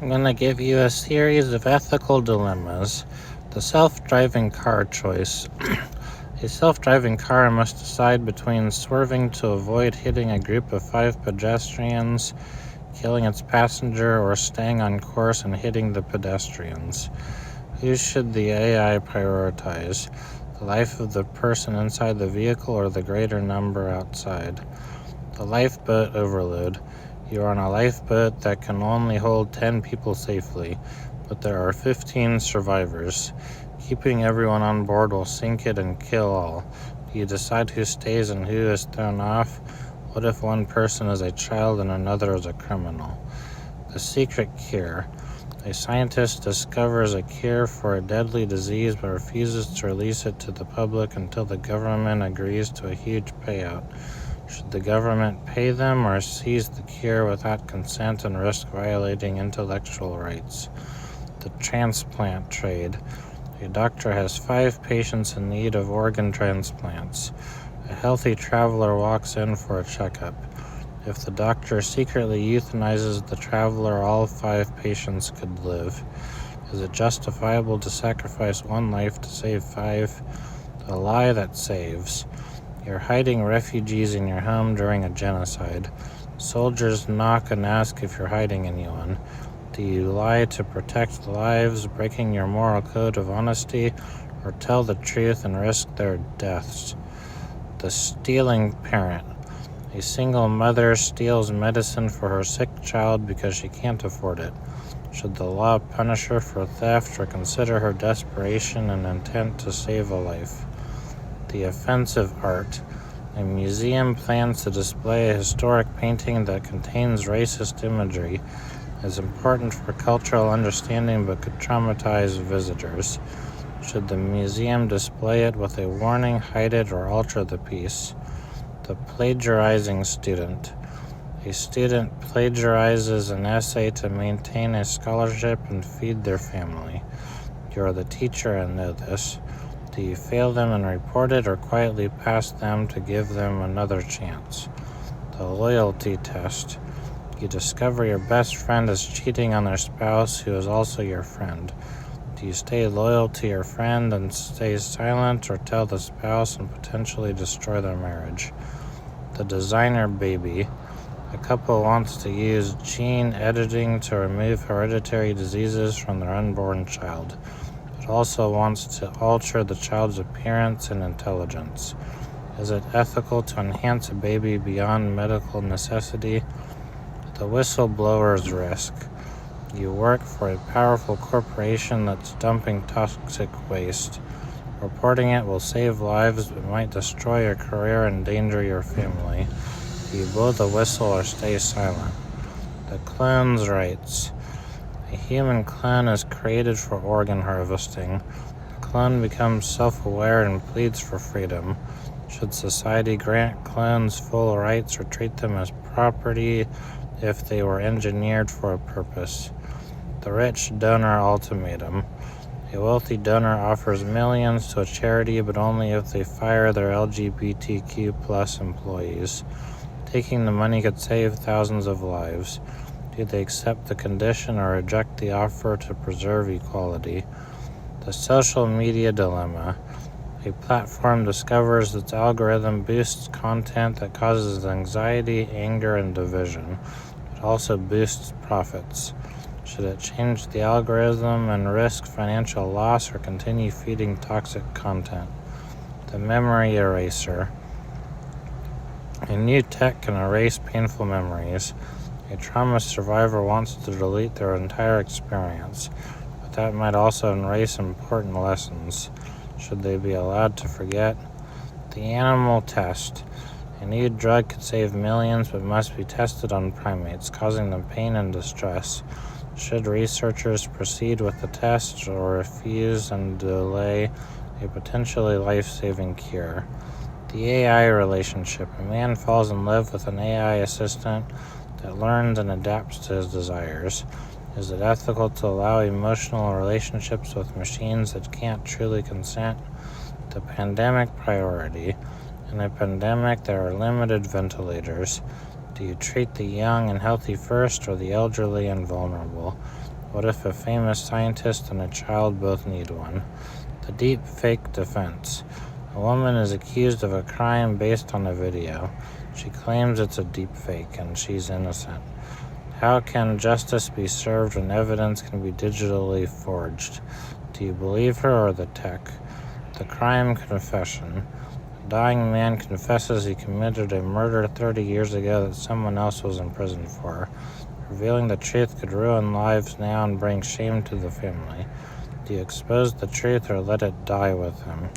I'm going to give you a series of ethical dilemmas. The self-driving car choice. A self-driving car must decide between swerving to avoid hitting a group of 5 pedestrians, killing its passenger, or staying on course and hitting the pedestrians. Who should the AI prioritize? The life of the person inside the vehicle or the greater number outside? The lifeboat overload. You are on a lifeboat that can only hold 10 people safely, but there are 15 survivors. Keeping everyone on board will sink it and kill all. Do you decide who stays and who is thrown off? What if one person is a child and another is a criminal? The secret cure. A scientist discovers a cure for a deadly disease but refuses to release it to the public until the government agrees to a huge payout. Should the government pay them or seize the cure without consent and risk violating intellectual rights? The transplant trade. A doctor has 5 patients in need of organ transplants. A healthy traveler walks in for a checkup. If the doctor secretly euthanizes the traveler, all 5 patients could live. Is it justifiable to sacrifice one life to save 5? The lie that saves. You're hiding refugees in your home during a genocide. Soldiers knock and ask if you're hiding anyone. Do you lie to protect lives, breaking your moral code of honesty, or tell the truth and risk their deaths? The stealing parent. A single mother steals medicine for her sick child because she can't afford it. Should the law punish her for theft or consider her desperation and intent to save a life? The offensive art. A museum plans to display a historic painting that contains racist imagery. Is important for cultural understanding but could traumatize visitors. Should the museum display it with a warning, hide it, or alter the piece? The plagiarizing student. A student plagiarizes an essay to maintain a scholarship and feed their family. You are the teacher and know this. Do you fail them and report it, or quietly pass them to give them another chance? The loyalty test. You discover your best friend is cheating on their spouse who is also your friend. Do you stay loyal to your friend and stay silent, or tell the spouse and potentially destroy their marriage? The designer baby. A couple wants to use gene editing to remove hereditary diseases from their unborn child, but also wants to alter the child's appearance and intelligence. Is it ethical to enhance a baby beyond medical necessity? The whistleblower's risk. You work for a powerful corporation that's dumping toxic waste. Reporting it will save lives but might destroy your career and endanger your family. Do you blow the whistle or stay silent? The clone's rights. A human clone is created for organ harvesting. The clone becomes self-aware and pleads for freedom. Should society grant clones full rights or treat them as property if they were engineered for a purpose? The rich donor ultimatum. A wealthy donor offers millions to a charity, but only if they fire their LGBTQ+ employees. Taking the money could save thousands of lives. Do they accept the condition or reject the offer to preserve equality? The social media dilemma. A platform discovers its algorithm boosts content that causes anxiety, anger, and division. It also boosts profits. Should it change the algorithm and risk financial loss, or continue feeding toxic content? The memory eraser. A new tech can erase painful memories. A trauma survivor wants to delete their entire experience, but that might also erase important lessons. Should they be allowed to forget? The animal test. A new drug could save millions but must be tested on primates, causing them pain and distress. Should researchers proceed with the test or refuse and delay a potentially life-saving cure? The AI relationship. A man falls in love with an AI assistant that learns and adapts to his desires. Is it ethical to allow emotional relationships with machines that can't truly consent? The pandemic priority. In a pandemic, there are limited ventilators. Do you treat the young and healthy first, or the elderly and vulnerable? What if a famous scientist and a child both need one? The deep fake defense. A woman is accused of a crime based on a video. She claims it's a deep fake and she's innocent. How can justice be served when evidence can be digitally forged? Do you believe her or the tech? The crime confession. A dying man confesses he committed a murder 30 years ago that someone else was in prison for. Revealing the truth could ruin lives now and bring shame to the family. Do you expose the truth or let it die with him?